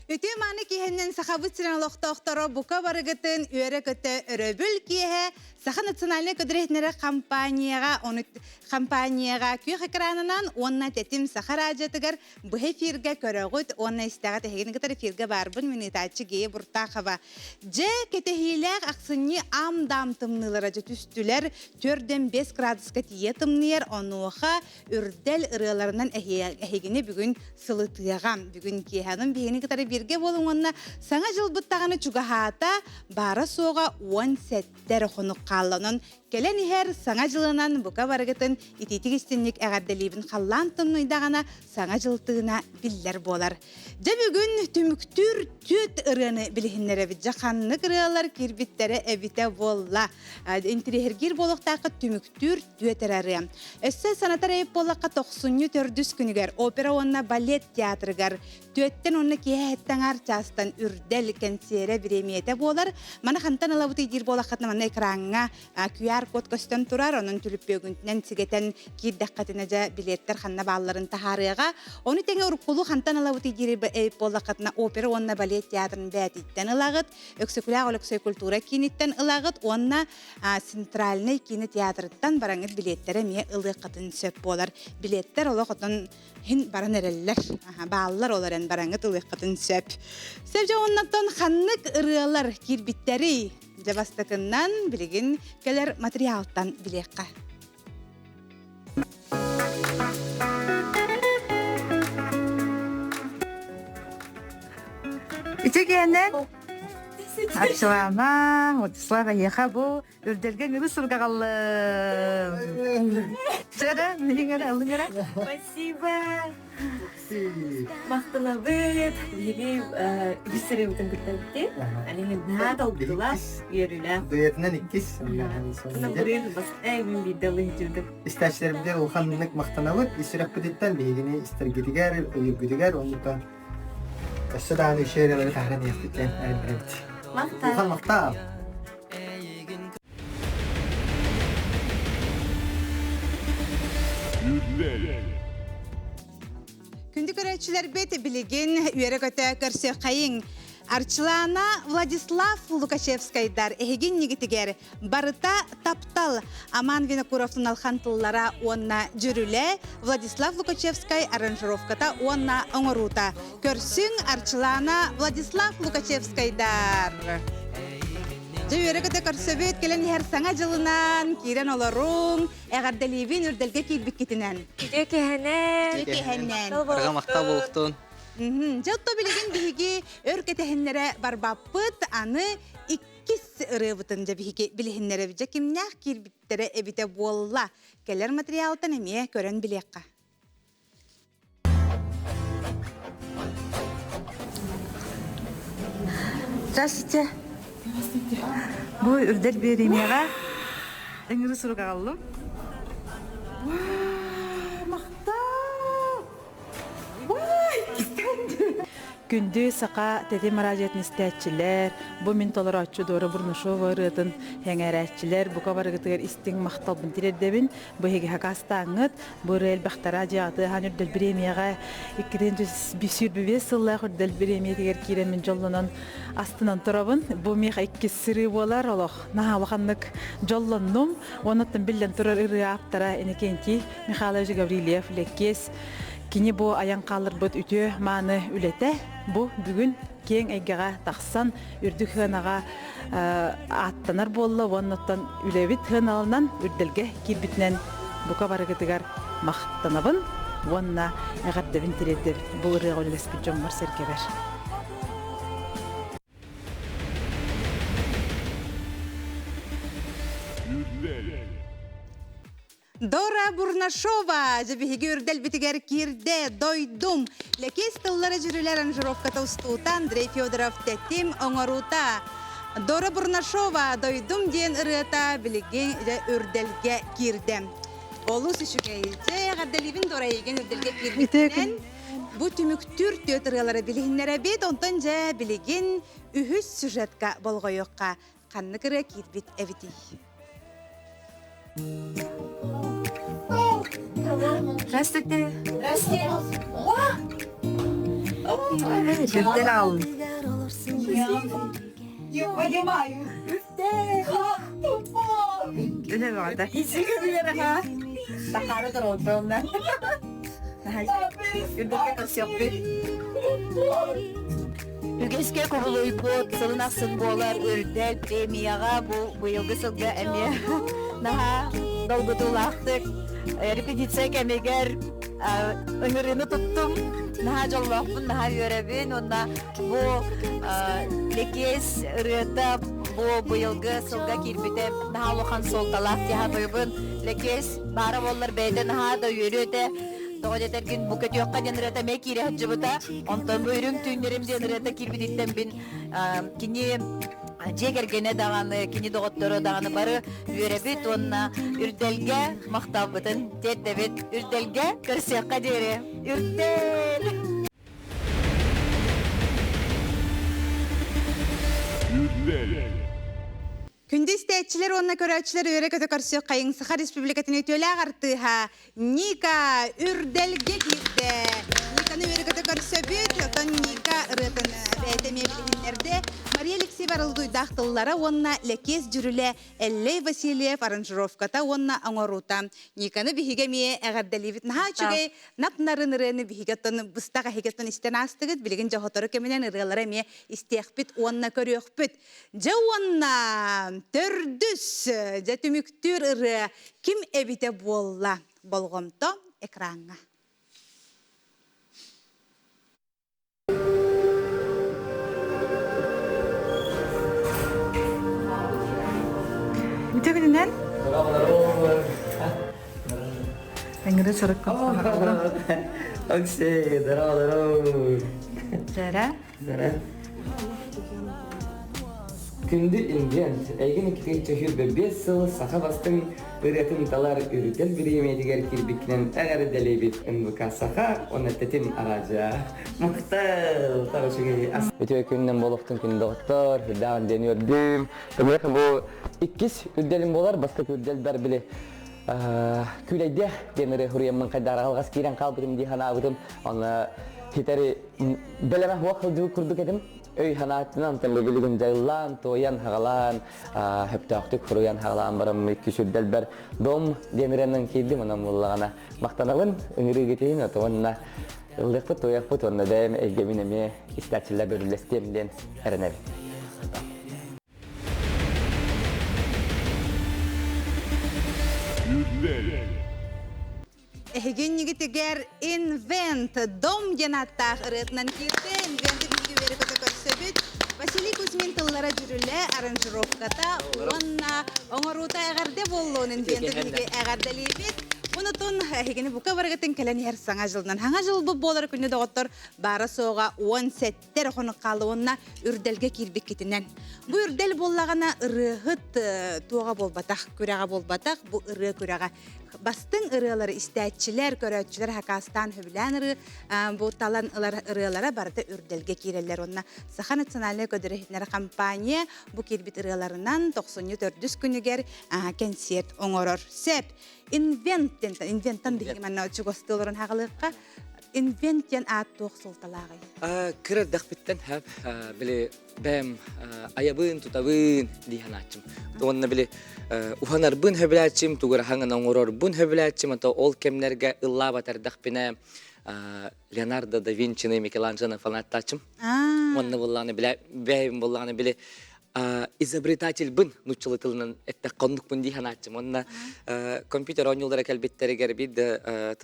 Ütü mani kihenden sahabıt siren loqtoqtoro buka barıgıtın üere kötü öröbül kihe Saha nasyonalne ködürehnere kampaniyaga küy ekranından onna tetim saha rajatıgar bu hefirge körögüt onna istagat ehegin kadar firge barbın minitaçı geye burtaqava. Je ketehilek aksınni am dam tımnılara tüstüler 4-5 graduska tiye tımnıyer onuğa ürdel ırılarından ehegini bugün sılıtıyagam. Bugün kihanın bihini kadar birge bolun onna sana jılbıttağını çugahata bara soğa 10 setter konuk Kallanın gelen her sana jılınan buka barıgıtın ititik istinlik eğerdelibin kallan tımnuydağına sana jıltığına biller bolar. Ja bugün tümüktür tüt ırığını bilihinlere bir jakanlık ırığlar kirbittere evite bolla. İntiri gir boluqtaqı tümüktür tüeter arıyam. Össe sanatar eyip bollaqqa 90 tördüs günüger opera onna ballet teatrıgar. Tüetten onna kiyehetten arçastan ürdel kensiyere biremiyete bolar. Mana kantan alabuti gir boluqqatna mana ekranga QR kod köstem turar. Onun tülüp bögüntünen sigeten kirdaqatinaja biletler xanna bağların taharıga. Onu tenge urukulu kantan alabuti gir eyip bollaqatna opera onna ballet teatrın bətitten ılağıt. Öksükülağ olaksoy kultura kinitten ılağıt. Onna Sentralne kini teatrıttan barangıt biletlere miye ılığı qatın söp bolar. Biletler olaqatın hin baran ereller. Bağlılar olaren barangıt ılığı qatın söp. Sevce onnattan xanlık ırığalar kirbitteri Jabastakından biligin keler materialtan bilekka. İçekenden Akşama, Otislava Yekhabu, Ürdelgen gibi surgağalım. Şöyle, neyine aldın yere? Спасибо. Мақталабыт, били бисеревтен күтәбите. Әлеге надал булас, йөрүлә. Duyatından ikiz. Кына бүрен бас әймен бидалы җирдә. İstaçlarımda uhanlık mahtanavut, istirap kuditten bihigini istirgidigar, uyugidigar, ondan. Kasadağını şeyleri tahran yaptıklar. Evet. Мақта. Uhan mahtav. Kündük öğretçiler beti biligin üyere kötü körsü kayın. Arçılana Vladislav Lukashevskaydar ehegin nigitiger barıta taptal aman Vinokurov'un alxantıllara onna jürüle Vladislav Lukashevskay aranжировката onna oңорута. Körsün Arçılana Vladislav Lukashevskaydar. Üyere kötü körsöbüt gelen her sana jılınan kiren olorun eğerdelibin ürdelge kirbikitinen. Kehenen. Arga mahtav oluktuğun. Jatto biligin bihigi örketehenlere barbapıt anı ikkis ırıbıtınca bihigi bilihinlere bice kimnah kirbittere evite bolla. Keller materialtan emiye kören bilekka. Здравствуйте. Bu Ürdel Berimiyaga engri surgağalım. Gündü saqa tete marajetini istəyətçilər, bu mintolar açı doğru Burnuşova rıdın hengərətçilər, bu kabarıqıtır istin maqtal bintirərdəbin, bu hegi haqastağıt, bu rəl baxtara cağıdı, han Ürdel Berimiyaga 225 sıllar Ürdel Berimiya teger kiren min jollunan astınan turabın, bu meqa 2 sırı bolar olaq, naha vaqanlık jollannum, onattan billen turar ırı aptara enekenti, Mikhail Gavrilyev, Lekkes, Kini bu ayan kalır bud ütü manı ülete. Bu bugün keng eggega taqsan ürdük hınaga attanar bolla onattan ülevit hınalınan ürdelge kirbitnen buka barıgıtıgar maqtanabın. Onna eğerdebin tiredde bu ırığa olespi jommar serkeber. Dora Burnashova, jabihigi ürdel bitiger kirde doydum. Lekis tıllara jüriler aranжировката ustuta Andrei Fyodorov tetim oңорута. Dora Burnashova doydum diyen ırıta biligin ürdelge kirdem. Olus işükeyce gardelibin Dora yegen ürdelge kirbitinden bu tümüktür tüyatırılara bilihinlere bit ontanca biligin ühüs süjetka bolgoyokka kanlıkıra kirbit eviti. Здравствуйте. Жүктер алın. Öyle mi orada? Takarıdır oldu onlar. Gürdük'e nasıl yok bir? Ügeske kuruluyup sılınaqsın bolar ördel premiyaga bu yılgı sılga emiye naha dolgutulaqtık repetisiya kemeger ıngırını tuttum naha jolloqpun naha yörebin onda bu lekes ırıta bu yılgı sılga kirbite naha loqan soltalaq diha doybun lekes bara bollar beyde naha da yörüte Doğacatar gün bu kötü yokka denirata me kiri hacıbıta ondan buyurun tüynlerim denirata kirbiditten bin kini jegergene dağını kini doğutları dağını barı yörebit onna ürdelge maktabıtın teddebit ürdelge kırsiyakka deri ürdel Күндіз тәтчілер онына көрәтчілер өре көті көрсі қайың Саха Республикатын өтөлі ағартыға Ника үрдәлге кирді. Никаны өре көті көрсі бүт, отын Ника ұрытын бәйтеме білгендерді. Мария Алексеева арылдуйдақтылылары онына лекес жүрілі Әллей Васильев аранжировката онына аңорута. Никаны бігігеме әғарделевет наға чүгей напнарын ұрыны бігігеттон бұстаға хегеттон істен астығыд білген жоғыторы кеменен ұрылары ме істеқпіт онына көріқпіт. Жа онына төрдүс жетүмүктүр ыры ким эбите болла болгомто экранга. Mütevininden? Engire çarık kapı. Оксей, здорово. Zara. Здорово. Күнді инген, әйген кітей чөхір бе 5 сыл сақа бастың үретін талар үрітел біремедігер кірбікінен әғәрі дәлейбет НВК сақа, оны тәтін аража. Мұқтал, тарышығы. Өте күннен болуқтың күнді оқтар, үрдаған дені өрдім. Өмірекін бұл 2 үрделім болар, басқа үрдел бар біле. Күлейде денері хүріемін қайдар алғас кейрен қалбыдым дейхан абыдым. Оны хитәрі бәлемә уақылды күрдік едім. Öy hanatından tabi bilgin jaylan toyan hagalan heptaqtık furuyan hagalan baram küsürdel dom demirenin kiydi manam bullagana maqtanalın öngürü geteyin atwanna ıllıqpı toyaqpı tonna daim egemineme istatçılar bölülestemden erenevi. Эген нигитигер invent дом янаттақ ырытынан кирді invent билги бері көті көрсөбіт. Василий Кузьмин тыллара жүрілі аранжировката онна оңырута әғарде болуын invent билги әғарделейбет. Онытын эгені бұқа барғатын кәләні әр саңа жылынан. Хаңа жыл бұл болар күнді доғыттыр бары соға 10 сәттер қоны қалы онна үрделге кирбек кетінен. Бұ үрдел боллағана ырығыт туға болбатақ, көреға болбатақ, бұ ырығы көреға. Бастың ырылары истәтчілер, көрәтчілер хакастан хөбілән ыры, бұл талан ырылары барды үрделге кирелер. Онна Саха национальный көдірігінері компания бұл кербет ырыларынан 94 күнігер концерт оңорор. Сәп, инвенттан дейгім анна чугостылырын хағылыққа, инвенттен аттуық солталағы. Кырар дақпеттен әп, біле бәм аябын, тұтабын дейхан атчым. Онна біле уханар бун хөбіләтчим, тугыр хаңын оңорор бун хөбіләтчим, ата ол кемнерге ылла батар дақпіне Леонардо да Винчини, Микеланджело фанаттачым. Онна болланы біле, бәйім болланы біле изобретатель бун нучылы тылынан әтті қондық бун дейхан атчым. Онна компьютер ойнылдары кәлбеттерігер бейді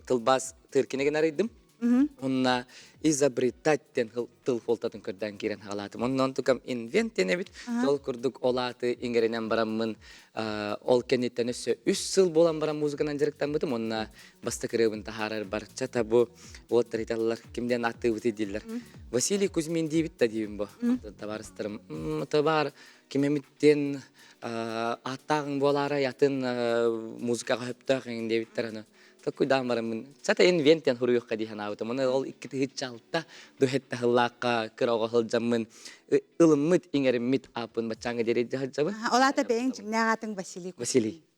тылбас тыркенеген арайдым. Онна изобретаттен тыл фолтатын көрден керен халатым. Оннан тукам инвенттен әбіт, жол күрдік олаты ингеренен барамын, ол кенеттен өссі 3 сыл болан барам музыканан жарықтан бұдым. Онна басты кіребін тахарар бар. Чата бұл оттар италылар кімден атты өте дейлер. Василий Кузьмин дейбіт та дейбін бұл. Табарыстырым. Табар кемеметтен аттағын болара ятын музыкаға хөптағын дейбіттер аны. Такой дамарым. Чата инвенттен хуруюққа дейхан ауытым. Оны ол иккіті хитчалта дөхетті хыллаққа кырауға хылжамын ылыммыт иңеріммит апын бачаңы дерейді хылжабы. Олата бәйін жіңнәғатын Василий. Василий.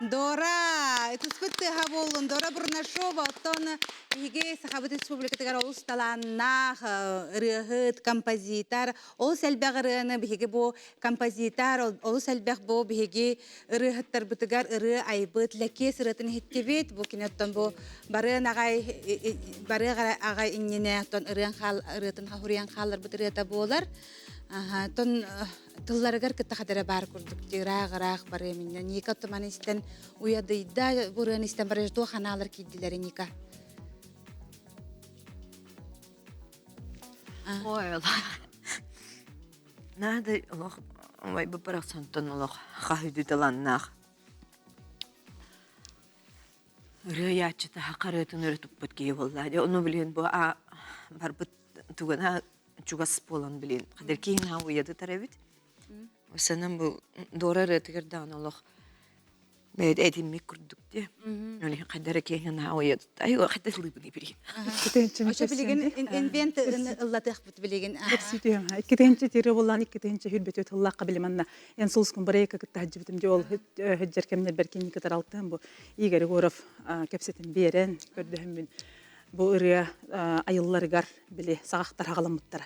Дора, туспытты хаволун, Дора Бурнашова, оттон биге Сахабыт Республикатыгар олус таланнах, рыгыт, композитор, ол сәлбәг рыгыны биге бу композитор, олус сәлбәг бу биге рыгыттар бытыгар ыры айбыт, ләкес рытын хиттебет, бу кинеттон бу барын агай иннене, оттон рытын хахуриян халар бытырыта болар. Тон тылларыгар кытта хадара бар курдук жыграгыраак бар эмине ника туман истен уядыйда бурын истен бар ждо ханалар киддилери ника. Ой, надо олох ой бу параксан тон олох хахиди таланнах. Рыячта хакарытын өртүп бүткей болду. Ону билен бу барбыт тугана чугас полон билен. Кадер кейін ха уяды тарабит. Осанан бу дора ретигердан олох бэд эдим микурдук де. Оли кадер кейін ха уяды. Ай хатта лыбыны билен. Ача билеген инвент ыллатык бит билеген. Ситем. Иккетенче тире боллан иккетенче хүрбет өтөллакка билеманна. Эн сулскун барайка кыттажыбытым же ол хеджеркемнер беркенни кытаралтым бу. Игорь Горов кепсетин берен көрдөмүн. Бу ырыя айылларыгар биле сагактар хагаламыттар.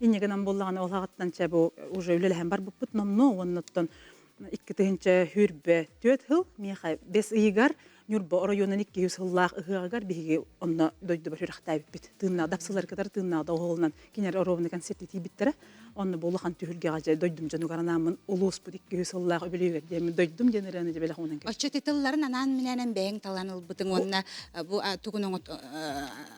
Иннегенен боллаган ол хагаттанча бу уже үлелем бар бупут номно онноттон иккетенче хүрбе төт хыл меха бес ыйгар Нюрбо районын 200 хыллах ыгагар биге онно дойду башырактай бит. Тынна дапсылар кадар тынна да оголнан кинер оровны концерти тибиттер. Онно болахан түһүлгө ажа дойдум жанугаранамын улус бу 200 хыллах өбөлөгө дем дойдум денерени жебеле хонун. Ача титилларын анан менен бең таланыл бутың онна бу тугунун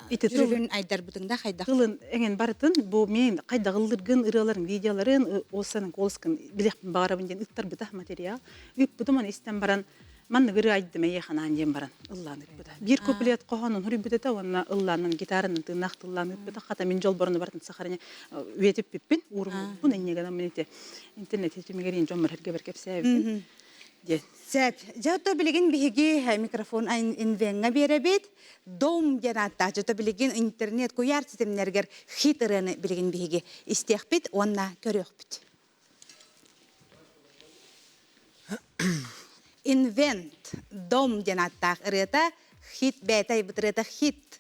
итетүрүн айдар бутыңда кайда. Кылын эген бартын бу мен кайда кылдыргын ыраларын видеоларын осанын колскын билекпин багарабын ден ыттар бутах материал. Үп бутуман истен баран Манны гыры айдым эйханан жем баран ылланып буда. Бир куплет кохонун хүрүбүтө онна ылланын гитаранын тынактылланып буда. Хата мен жол борunu бартын сахарыня үетип биппин. Урум бу ненегенен менете интернет хечимегерин жоммар херге беркепсебин. Де. Сәп, жаута билеген биге микрофон инвенга беребет. Дом жанатта жаута билеген интернет куяр системнергер хитрыны билеген биге истехбит, онна көрөкбүт. Invent, dom janattak reta hit betai betreta hit.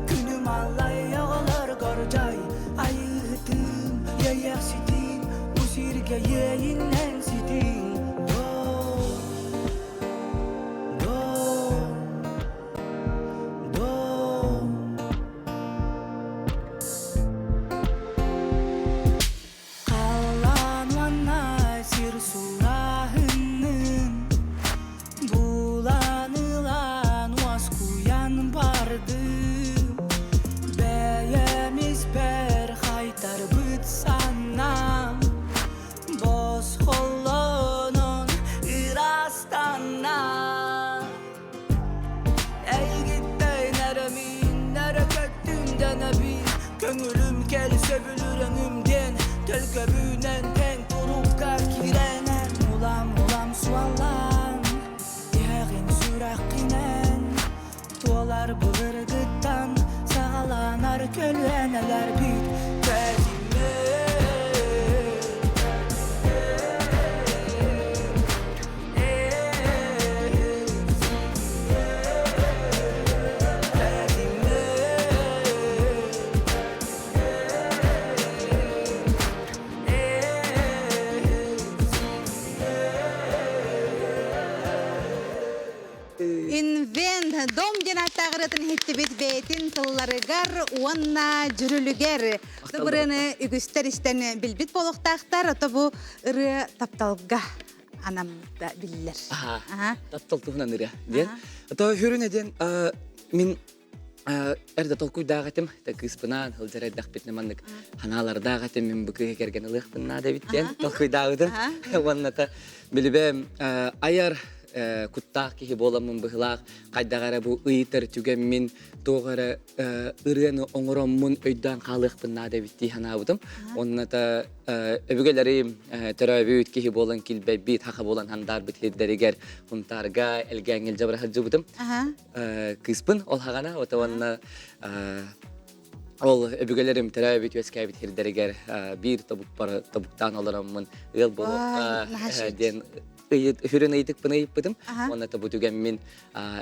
Günüm Allah neler büyük derdime. Invent dom genаттагыратын хеттибит бетин тылларыгар уанна жүрүлүгер. Тыбырыны үгүстер истен билбит болохтактар, ото бу ыры тапталга анамда биллер. Таптал туһунан ыра. Ден. Ото хүрүнеден мин эрдэ толкуй дагатым, та кыспынан хылжарай дахпитне маннык ханалар дагатым мин бүкө керген ылыхпын да биттен. Толкуй дагатым. Ванната билбем аяр куттак кихи боламын быхлак кайдагара бу ыйтыр түгем мин тогара ырыны оңороммун өйдан калыкпын да битти ханабытым. Онната өбүгөлөрүм төрөбүт кихи болан килбей бит хака болан хандар битлердеригер хунтарга элгеңил жабра хаджыбытым. Кыспын ол хагана отаванна ол өбүгөлөрүм төрөбүт өскөбүт хирдеригер бир табуктан алараммын ыл болуп ден хүрін ыйтык пыны ыйыппытым. Онна табутуген мен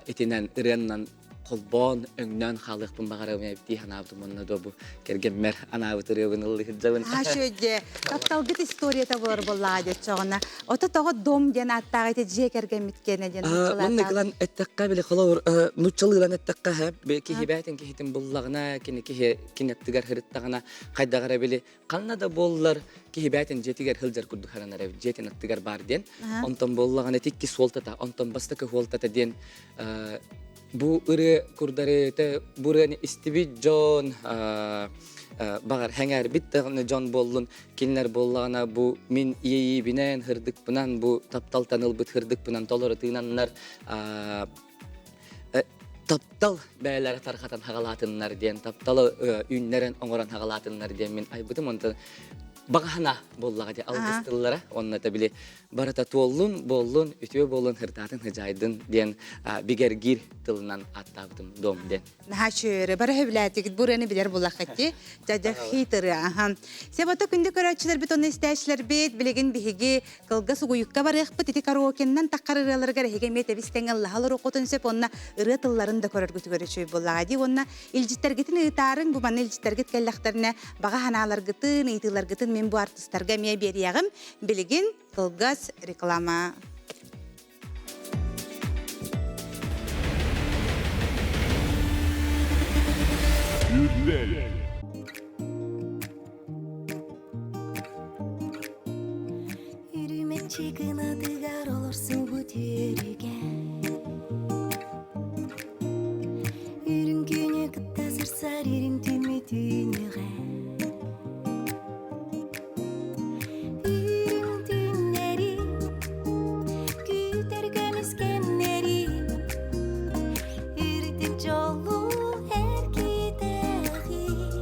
этинен ырыннан колбон өңнөн халыкпын багарабын эпти ханабытым. Онна добу кергенмер анабытырыбын ыллыхыджабын. Шөйде, тапталгыт историята болар болла деп чоғына. Ото тоғы дом ден аттағы ете же керген миткене ден. Онна кылан эттекка биле холор нуччалы ылан эттекка хэп кихи бәйтін кихитин боллагына кихи кинеттигер хырыттагына кайдагара биле каннада боллар кихи бәйтін жетигер хылжар күрдү харанара жетин аттигер бар ден. Онтон боллагына тикки солтата, онтон бастыкы холтата ден. Бу ыры курдарыты бураны истиби жон багар хәңәр биттәгән жон боллун кинләр боллагына бу мин ии бинен хырдык бунан бу таптал таныл бит хырдык бунан толоры тыйнаннар таптал бәйләр тархатан хагалатыннар ден тапталы үннәрен оңоран хагалатыннар ден мин айбытым онта багана боллага де алгыстыллара онната биле барата толлун боллун үтүбө боллун хыртатын хыжайдын ден бигергир тылынан аттабытым дом ден Нахашыры бары хөвләтик бураны билер буллакатти жажа хитыры себата күндө көрөчүлөр бит оны истәчләр бит билеген биһиги кылга сугуюкка барык бит ити караокеннан таккарыларга хеге мете бистен Аллахлар окутун сеп онна ыры тылларын да көрөргө түгөрөчүй буллагади онна илҗиттергитин ытарын бу маны илҗиттергит келлахтарына бага ханалар гытын итылар гытын мен бу артисттарга мия бериягым билеген кылгас реклама Yürümek çıkına dıgar olursun bu türüge Yürün günü kıtta sırsar yürün tümü tünüge Yürün tünleri Küter gömüskenleri Yürütük yolu her gideri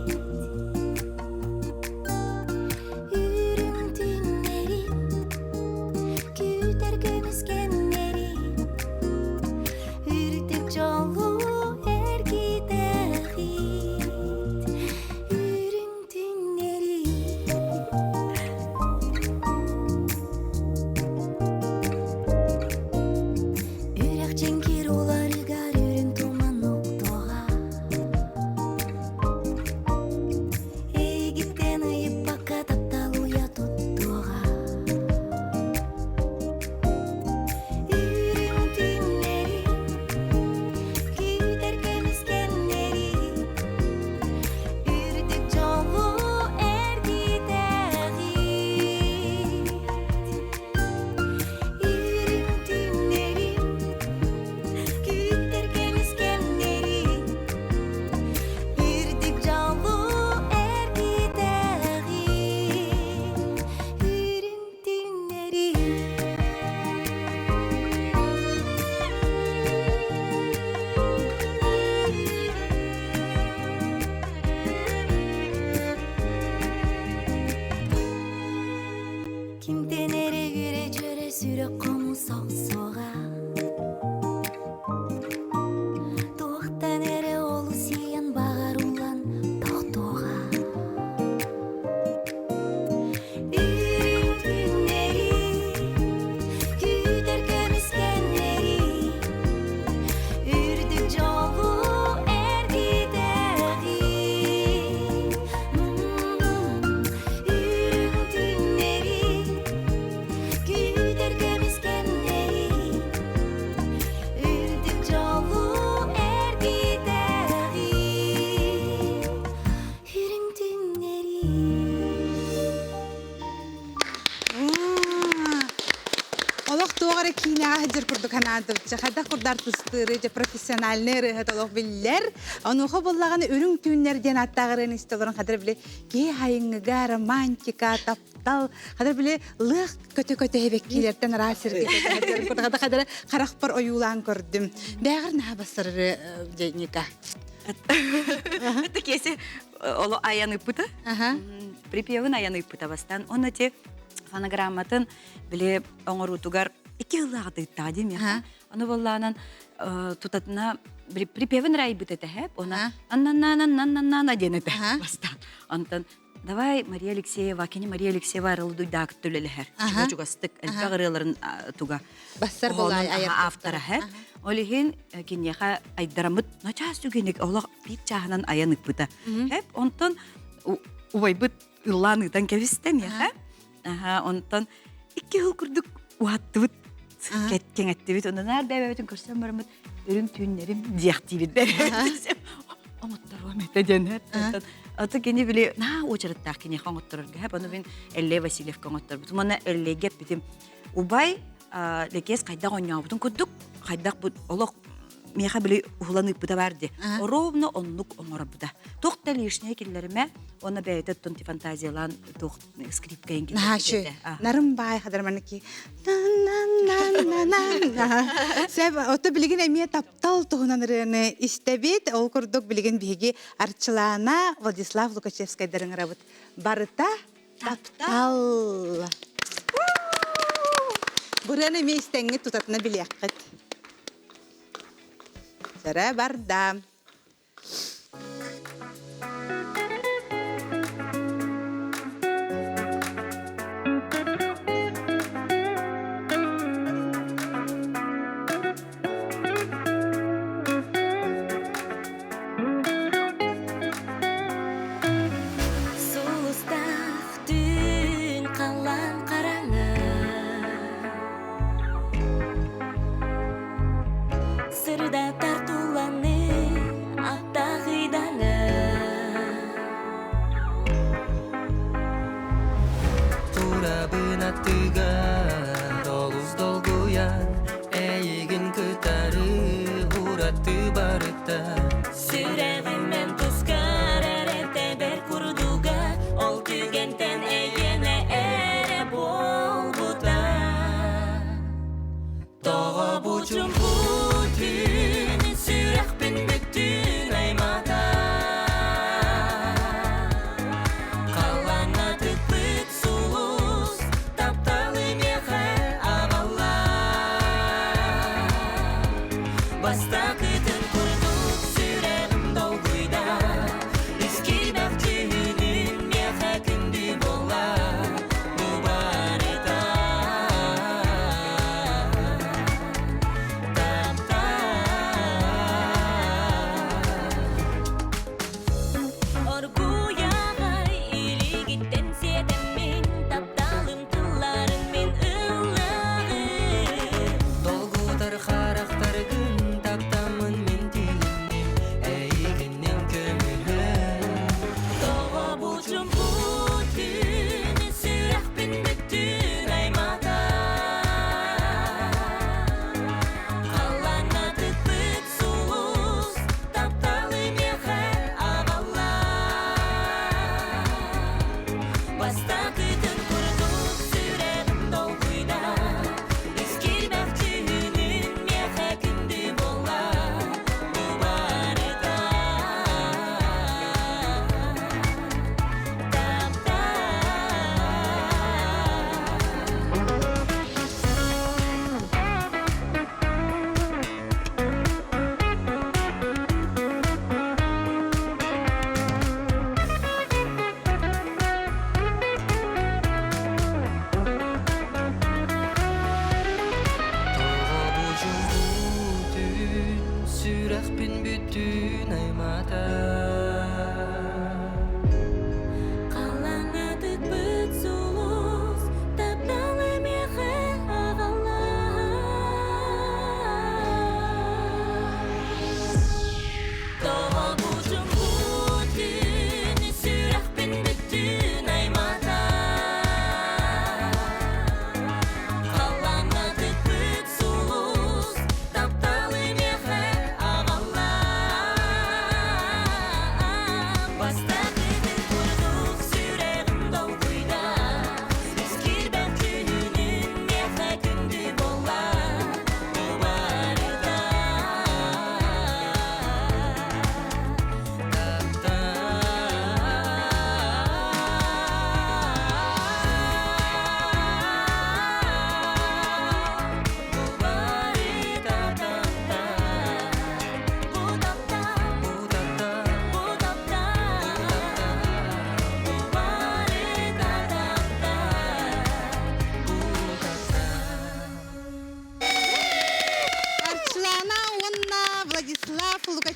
оғара кейінеға хәдер күрдік ханадывчы, хәді құрдар тұстыры, профессиональны рыхатолық білілер. Онуға боллағаны өрің түйінлерден аттағырын істелерін қадыр біле, кей хайыңыға романтика, таптал, қадыр біле лық көте-көте хебек кейлерден расырды. Қадыр қарақпар ойулан көрдім. Бәғір наға басыры дейнеға? Это кесе оло аяны пыта. Припевын аяны пыта бастан. Оны те фонограмматын біле оңырутугар 2 ыллағы дыйта дейм я. Оны болланан тутатына припевын рай быта тәхеп, оны аннаннаннаннаннанна денеті бастан. Онтан давай Мария Алексеева, кені Мария Алексеева арылы дуйдағыт төлелігер. Чуга-чугастык әлбәғ рыларын туга. Бастар болай аяқ. Автора хәп. Олиген кенеха айдарамыт начас түгенек олақ бит жағынан аянық бұта. Хәп, онтан убайбыт ылланыдан кәвістен я хәп. Онтан 2 ыл күрдік уаттыбыт кеткен әттібіт. Ондан әрдәбәбетін көрсем барымыт өрім түйінлерім дияқтибіт бәрі. Омыттар өметі денет. Аты кені біле, очарыттақ кенеха оңыттырырға хәп. Оны мен Әлле Васильевка оңыттыр бұтым. Оны Әлле кеп бітім. Убай лекес қайдақ ойнау бұтын күрдік. Қайдақ бұд олық меха біле ұғыланып бұда бәрді. Ровно онлық оңыра бұда. Тоқтал ешіне келдеріме, оны бәйті тұнти фантазиялан скрипка енгені. Нашы, нарым бай қадарманыки. Сәб, оты білген әме таптал тұғынанырыны істебет, ол күрдік білген бігі арчылана Владислав Лукачевскайдарын ғырабыд. Барыта таптал. Бұраны ме істәңі тұтатына біле аққыд. Сәрі барда. Dolgudur xaraqtargın tapta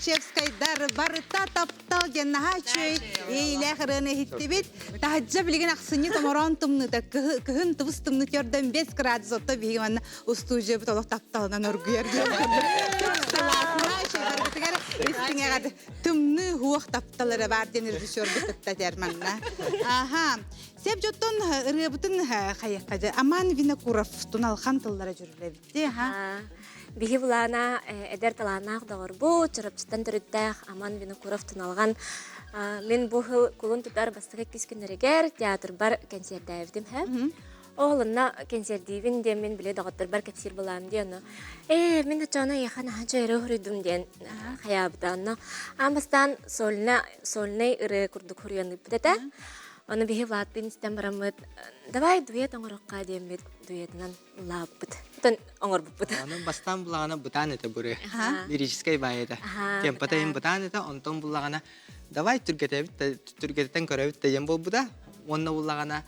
Чевскайдар барыта таптал геннаха чөй эйле хырыны хиттибит тахаджа билген аксыны томорон тумныта кыһын тыбыс тумны көрдөн 5 градус отто бигеман устужы бутолок тапталынан өргүер. Тумны хуак тапталары бар ден режиссер битта терманна. Аха. Сеп жоттон рыбытын хаяккажы Аман Винокуров туналхан тыллара жүрүлөбүтти, ха. Биһи булана эдер талаанах дагырбу чырыпчытан төрүттэх Аман Винокуров туналган мен бу хыл кулун тутар бастыгы кискинерегер театр бар концертдайбдим ха. Оғылына концертдивин де мен біле дағыттыр бар кәпсер болам дейіні. Мен ачана яхан ханча әрі хүрдім дейін хаябытанна. Амастан солнай үрі күрдік хүргеніп бітеті. Оны бігі влатпен істен барамыд. Давай дует оңырыққа дейін бет дуетінен лап бұт. Бұтын оңыр бұт. Оны бастан бұлағана бұтан еті бұры. Лирическай бай еті. Кемпатайын бұтан еті, онтон бұлағана давай түргететтен көрәбіт дейін бол бұда. Онна бұлағана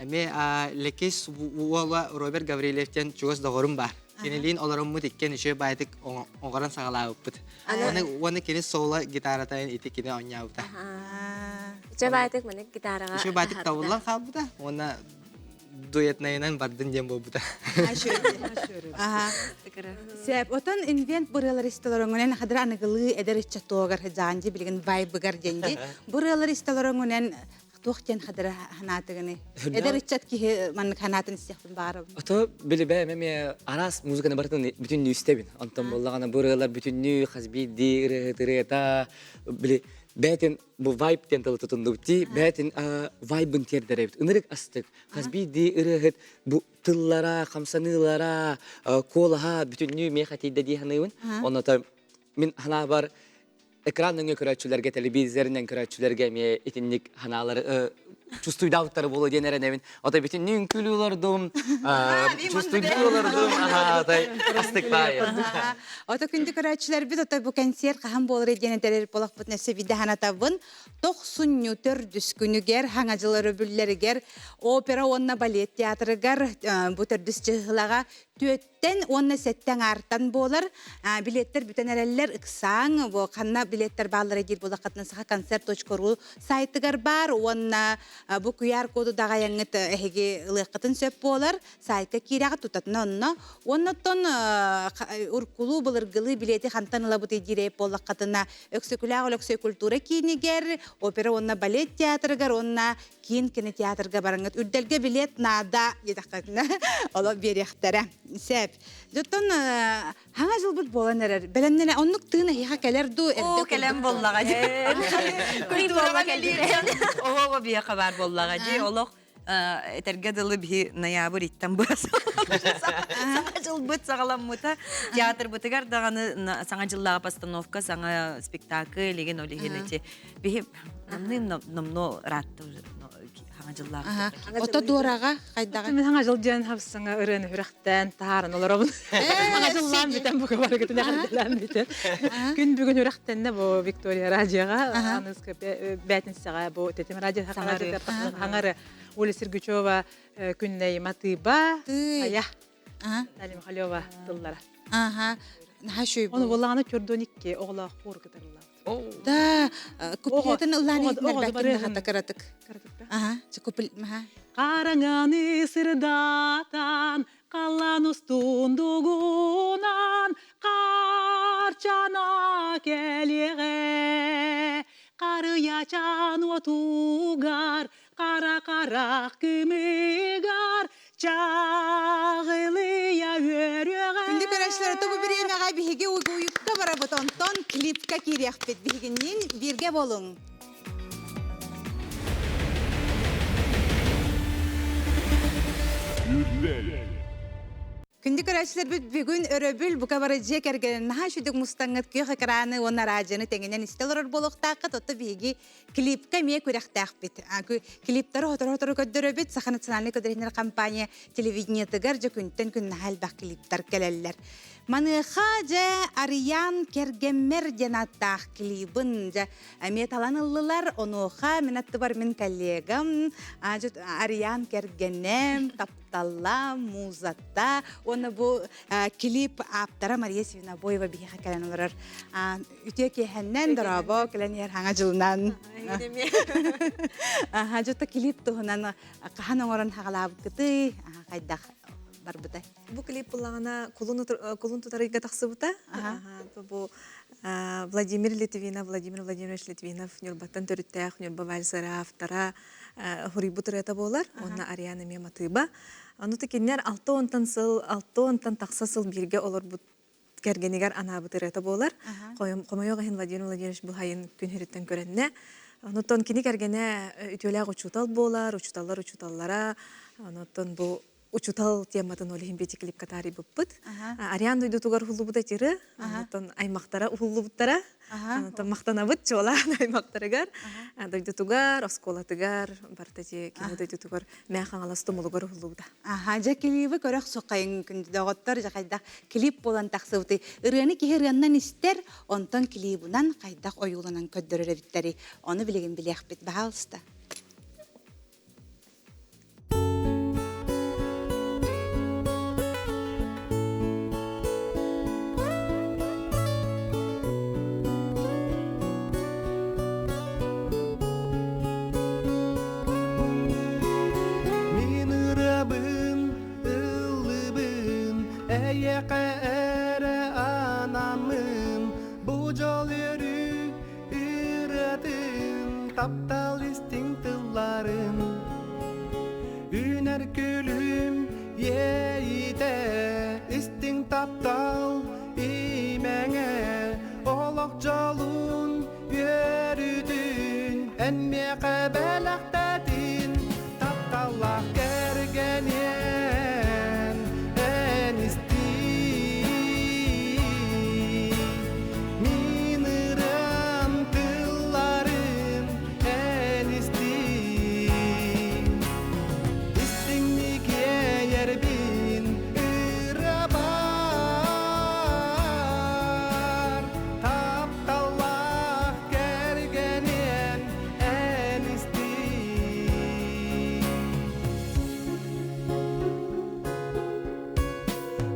Ами лекес уола Роберт Гаврилевтен чугас дагорум бар. Кенелин оларым мутиккен ишө байтык оңгаран сагалаабыт. Оны кене сола гитаратайын ити кене оңяабыта. Ишө байтык мене гитарага. Ишө байтык табыллан калбыта. Оны дуэтнайынан бардын дем болбута. Сеп отон инвент буралар истелорongунен хадра аныгылы эдеричча тоогар хажанжи билген вайбыгар денди. Буралар истелорongунен Тухтен хадра ханатыгыны. Эдер иччат ки маннык ханатын истехпин барым. Ото биле бәме арас музыканы бартын бүтүн үстебин. Антон боллагана буралар бүтүннү хазбиди рета биле бәтен бу вайб тентал тутундукти бәтен вайбын тердеребит. Ынырык астык хазбиди рет бу тыллара, хамсанылара, колаха бүтүннү мехатиде диханыбын. Оното мен хана бар Экранның көрәтчүләргә, телевизорның көрәтчүләргә ме итинник ханалары чувствуйдауттары болу денереневин. Ата битин нин күлүлөрдүм, чувствуйдуулардым, атай астык бай. Ата күндү көрәтчүләр бит ата бу концерт каһам болор денелер болак бут нәсе биде ханатабын 94 дүскүнүгер хаңажылары бүлләргер опера онна балет театрыгар бу төрдүсчылага Төттен онна сеттен артан болар. Билеттер бүтен әрелер ықсаң, қанна билеттер бағылары дел болақ қатынсыға концерт.ру сайтыгар бар. Онна бұ QR коду дағайыңыт әхеге ұлыққытын сөп болар. Сайтқа кереға тұтатын онна. Оннаттан ұркулу бұлырғылы билеті қантан ұлабыты дирейп болақ қатына өксөкіләғыл өксө культура кейінігер, опера онна балет театрыгар, онна кейін кені театрға барыңыт. Үрдәлге билет нада едіққатына олы беректері. Сәп. Жоттон хаңа жыл бұд болан әрер. Бәлемнен оннық тыны хиға кәлер ду әрді. О, кәлем боллаға же. Культураға кәлдері. Оға бия қабар боллаға же. Олық әтәрге дылы бі наябыр иттен бұс. Саңа жыл бұд сағалам мұта. Театр бұтығар дағаны саңа жыллаға постановка, саңа спектакль, леген олеген әте. Бі намно ратты Ота дуораға қайдағы? Мен хаңа жыл жан хапсыңа ырын үрәқтен тарын оларабын. Хаңа жыллан бітен бұғы бар күтін әқырділан бітен. Күн бүгін үрәқтенне бұ Виктория радиоға, анызғы бәтін саға бұ тетім радио хаңары Оля Сергучева күнней матыба, ая, Талим Халева тыллара. Оны болағаны көрдөнікке оғыла қор кітарылар. Да, купетен уланы бәкінде хата каратык. Қараңаны сырдатан, қалан ұстундуғынан, қарчана кәлеғе, қарыячан отуғар, қара-қарақ күмігар, чағылыя өріға. Күнді көрәшілер тұбы бір емеға бігеге ұйыққа бара бұтонтон клипка керек бет бігінен берге болың. Күнді көрәшілер бүгін өрөбіл бұқа бары жек әргелен наға шүдік мұстаңғыт күйі қақыраны оны радионы тәңінен істел ұрыр болуқтақы тұтты бейгі клипка ме көрәқтәқ бет. Клиптары отыр-отыр көддірі бет Саха национальный көдірінер компания телевидение тігір жүкінттен күн наға әлбәқ клиптар кәлелер. Маныха же Ариян кергеммер денаттах клибын же металаныллылар онуха минатты бар min коллегам Ариян кергенем тапталла музатта оны бу клип аптара Мария Свинобоева биха каленалар үтө кехеннен драво келенер хаңа жылнан жута клип тухунан кахан оңорон хагалабыт кыты кайдах барбытай. Бу клип булагана кулун тутарыга тахсыбыта. Бу Владимир Владимирович Литвинов нюрбаттан төрүттәк, нюрба вальсараф, тара хурибутыр это болар. Онна Ариана мематыба. Аны текеннер 6 онтан тахсасыл бирге олар бу кергенигер анабытыр это болар. Комойога хин Владимир Владимирович бу хайын күн хириттен көренне. Онтон кини кергене үтөләк учутал болар, учуталлара. Онтон бу учутал тематын олихин бети клип катари буппыт. Ариан дойду тугар хуллубута тиры, тон аймактара хуллубуттара, тон мактанабыт чола аймактарыгар. Дойду тугар, осколатыгар, бартати кини дойду тугар мяхан аласту мулугар хуллубута. Жа клипы көрөк сокайын күндө доготтор жакайда клип болан таксыбыты. Ырыны кихеряннан истер, онтон клибунан кайдак оюланан көддөрөр биттери. Оны билеген билехпит баалста. Taptal isting tıllarım Üner gülüm yeğide isting taptal imenge Olak jalun yürüdün Emme kabelaktadin Taptallah gergenyen En isti Miniram tıllarım En isti İstinlik yer bin ırabar Taptallah gergenyen En isti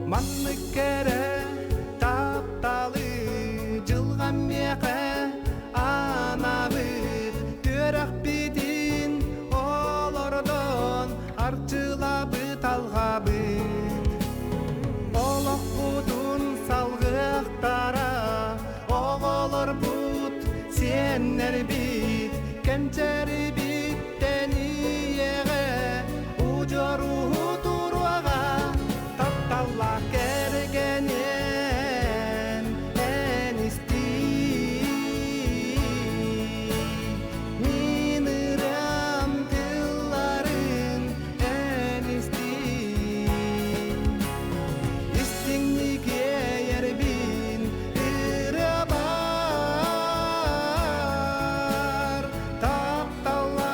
Manlık kere taptalı Cılgan meğe anabıt Törek bidin olordon Arçılabıt algabıt Olak budun salgıqtara Oğolor but senler bit Kemçeri bitten iyeğe Ucoruhu durvağa Taptallah gergenyen En isti Miniram tılların En isti İstinlik yer bin ırabar Taptallah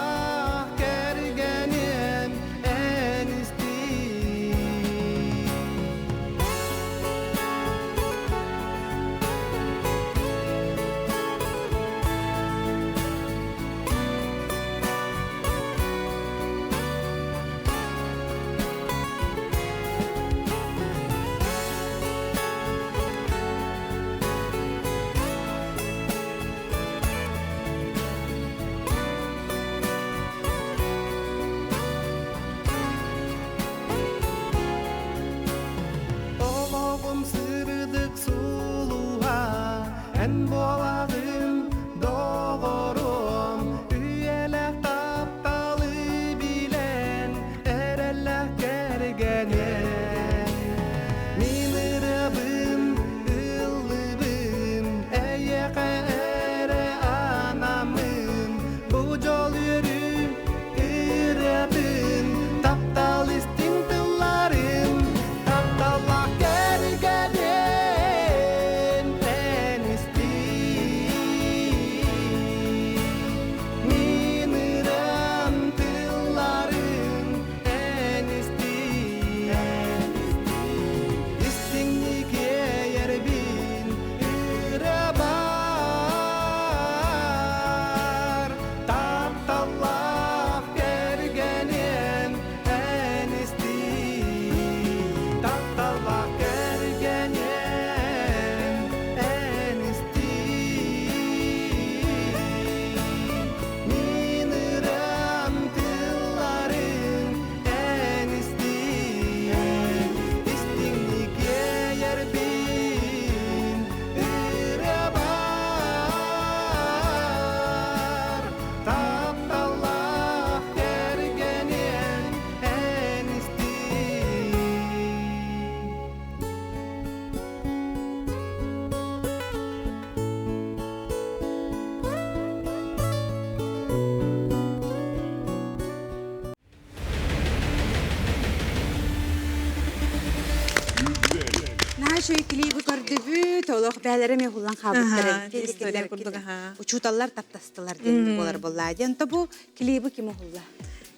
чөй клибы көрдүбүт, олох бәлереме хуллан Ага, халбыттар. история курдук, ага. Учуталлар таптастылар ден болар болла. Ден бу клибы киме хулла?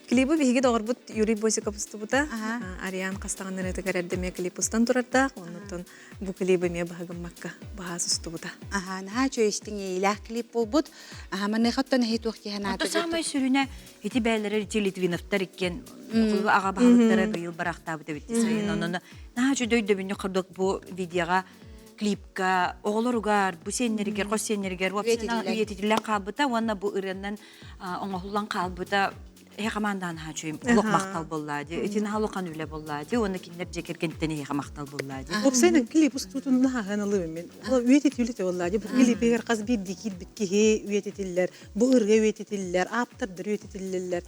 Клипы биһиги доҕорбут Юрий Босиков устубута. Ариан кастаган нырытыгар клип устан турарда. Оннотон бу клипы ме багагыммакка баһас устубута. Ага, наха чөйстиң илах клип болбут. Ага, маны хаттан хет вакыт ханаты. Ото самай сүрүнө эти бәлләре Литвиновтар иккен. Кулга ага багыттары быйыл барактабы да битти сайын. Онон наха чөйдөйдө бинне кырдык бу видеога клипка оголоругар, бу сеннергер, кос сеннергер, вапсына үетитилен калбыта, онна бу ырыннан оңохуллан калбыта. Хекамандан хачуим лок мактал боллади. Этин халукан үле боллади. Оны киндер жекергентени хекамактал боллади. Опсайна клип устутун наһаганалыбы мен. Ол үетет үлете боллади. Бу клипегер каз бир дикит бикке үететиллер. Бу ырга үететиллер, аптырдыр үететиллер.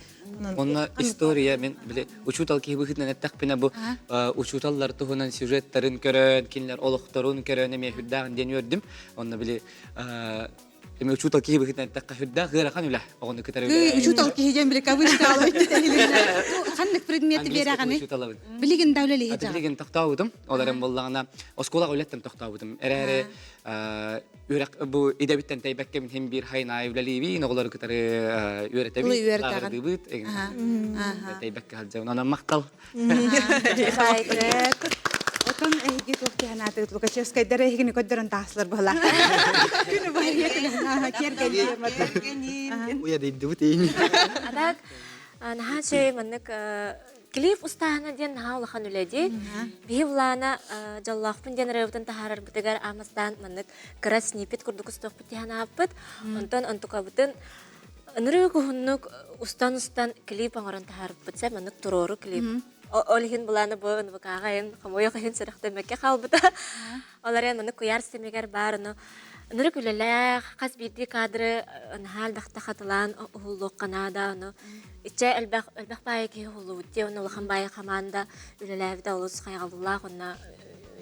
Онна история мен биле учутал ки быхытнан эттакпина бу учуталлар туһунан сюжеттарын көрөн, кинлер олохторун көрөн эме хүрдагын ден өрдүм. Онна биле эме учутал ки быхытнан эттакка хүрда гырахан үле. Огону кетер үле. Учутал киһеген биле кавычка алып тегилер. Ханнык предмети бераганы. Билигин даулели хижа. Билигин токтообудум. Оларым боллагана осколага үлеттем токтообудум. Эрере үрәк бу идебиттен тайбакка мен хем бир хайна үлелиби, оголор кетер үйрәтеби. Агырдыбыт. Тайбакка халжа. Ана мактал. Отон эхигит вакыт ханаты Лукачевская дәрәһигене көддөрөн таслар бала. Күнү бар кергени. Уя дейди бут эйни. Адак наха чөй маннык клип устаһына ден наха улахан үледи. Бивлана жаллахпын ден ревтен тахарар битегер амастан маннык кара снипет курдук усток битяна аппыт. Онтон антукабытын ныры кухуннук устан клип аңаран тахарып битсе маннык турору клип. Олихин буланы бу нбакагайын хамоя кайын сырахта мекке халбыта. Оларен маны куяр стемегер барыны. Ныры күлеле кас бидди кадры нахал дахта хатылан улук Канада аны. Иче элбах байки улуутти оны улахан бай команда үлелебде улус кайгаллах онна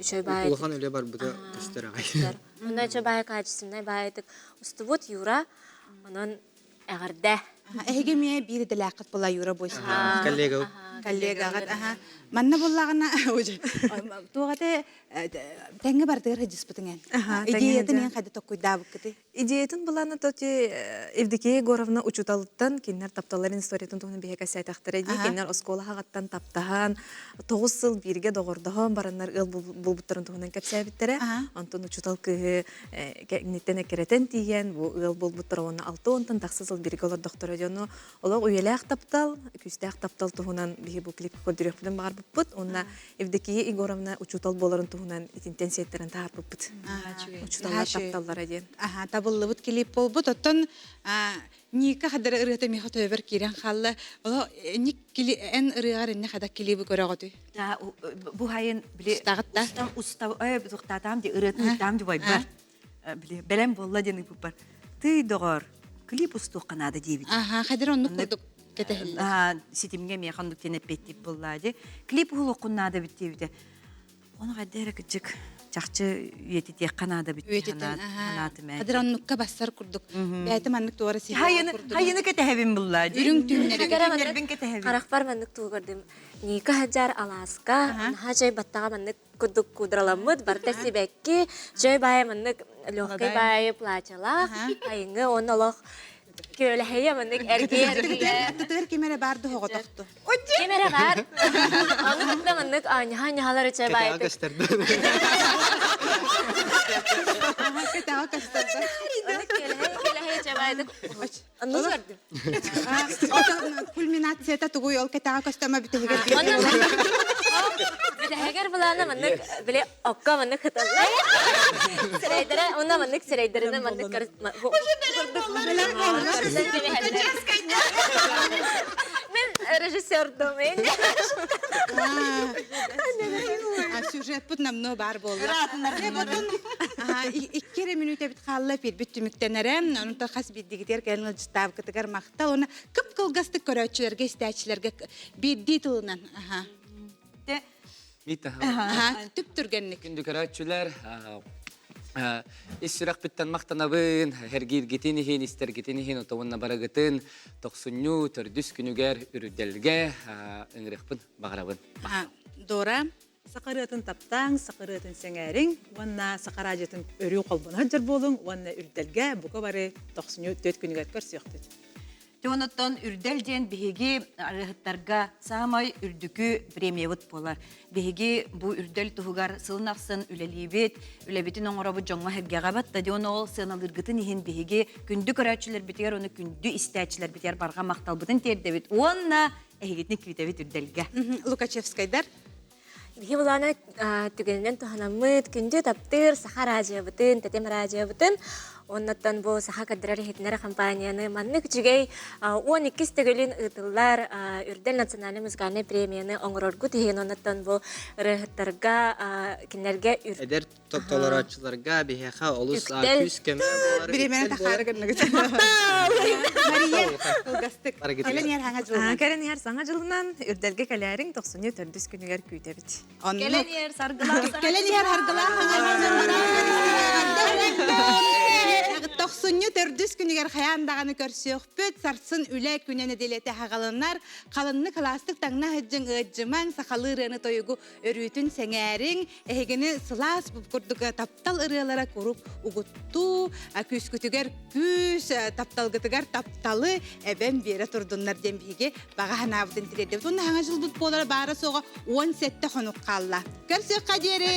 шөй бай. Улахан үле бар буда тестер агай. Онда шөй бай качысындай байдык. Устубут Юра онон эгерде. Эһиге ме бири делакыт була Юра бойса. Коллега. Коллегагат манна буллагына уже тугате теңге бардыр диспутungen. Идеятын ен хады токуйдабык кити. Идеятын буланы тоти Евдокия Егоровна учуталыттан киннер тапталарын историятын тугны бихека сайтактар эди киннер оскола хагаттан таптахан 9 жыл бирге догордохон бараннар ыл булбуттарын тугнан кепсәбиттере. Антон учутал ки неттен керетен тиген бу ыл булбуттар оны 6 онтан 9 жыл бирге олар доктор жonu олар уялак таптал, күстәк таптал тугнан бихи бу клип көрдүрөктөн бар бут. Онна Евдокия Егоровна учутал боларын тугнан интенсиеттерин таарып бут. Учуталлар тапталлар эден. Аха, табыллыбыт клип болбут. Оттон ника хадыр ырыта миха төбөр кирен халла. Ола ник эн ырыгар энне хада клипи көрөгөтү. Бу хайын биле уста бузуктатам ди ырытам ди байбар. Биле белем болла дени бу бар. Ты догор клип усту канада дибит. Аха, хадыр онну курдук кетехил. Ситимге ме хандык тенепеттип боллади. Клип хулукуннада биттибиде. Оны гаддер кичик чакчы үетите канада бит. Хадыр оннукка бассар курдук. Бәйте маннык туара сиге. Хайыны кетехебин боллади. Үрүң түннере Каракпар маннык тугардым. Ника хаджар Аласка, хажай баттага маннык кудук кудраламыд барта сибекки, жой бай маннык лёгкай бай плачала, хайыңы онолох köyle heye manныk erkeğe. Tıtır kemere bardı hoğu toxtu. Kemere var. Onu da manныk aynı halar içe baydı. Ketağa kastırdı. Onu köyle heye içe baydı. Onu gördüm. Kulminatsiyata tuğu yol ketağa kastırma biteheger. Biteheger bulana manныk bile okka manныk hıtalla. Sıraydara ona manныk sıraydarına manныk karışma. Ben rejissördüm. Сюжет бут намно бар болду. Иккере минута бит халла бит бүттүмүктенерем, аны та хас биддигитер келин жыстап кытыгар мактал, оны кып кылгасты көрөчүлөргө, истечилерге бидди тылынан. Түп түргенник. Күндү көрөчүлөр Исүрәк биттен мақтанабын, хәргир гетенихин, истер гетенихин, отауынна барагытын, тоқсунню, төрдүс күнүгер, үрүдделге, үңірекпін, бағарабын. Дора, Сақарытын таптаң, сақарытын сеңәрің, онна сақаражетін өрі қолбына жыр болың, онна үрдәлге бұқа бары 94 күнігер көрсіяқты. Тонуттан үрдәл ден биһиги арыһыттарга самай үрдүкү премиябыт болар. Биһиги бу үрдәл туһугар сылнақсын үлелибет, үлебитин оңоробу жоңма хэггега батта ден ол сыналыргытын иһин биһиги күндү көрәчилер битер, оны күндү истәчилер битер барга макталбытын тердебит. Онна эхигитни квитебит үрдәлге. Лукачевскайдар. Биһи булана түгеннен туханамыт күндү таптыр саха радиобытын, тетем радиобытын. Оннаттан бу саха каддрар хитнер компанияны манны күчүгей 12 төгөлүн ытыллар үрдәл национальный музыкальный премияны оңороргу тиген. Оннаттан бу рыхыттарга кинерге Эдер толорачыларга бихеха олус акүс кеме болар. Премияны тахары гынныгы. Мария, Колгастык. Кэлен яр хаңа жылынан. Кэлен яр саңа жылынан үрдәлге кэләрин 94 күнүгер күйтебит. Келен ер саргылар. Кэлен яр харгыла хаңа 94 күнігер қаяндағаны көрсөкпөт, сарсын үлі күнені делеті хағалынар, қалынны кластық таңна хыджың ұджыман, сақалы ұрыны тойығы өрүтін сәңәрің, әйгені сылас бұпқұрдығы таптал ұрылара көріп ұғытту, күс күтігер күс, тапталғытығар тапталы, әбән бері тұрдынлар дембеге баға ханабытын тіледі. Оны хаңа жыл бұт болар бары соға 10 сәтті қонық қалла. Көрсөк қадері!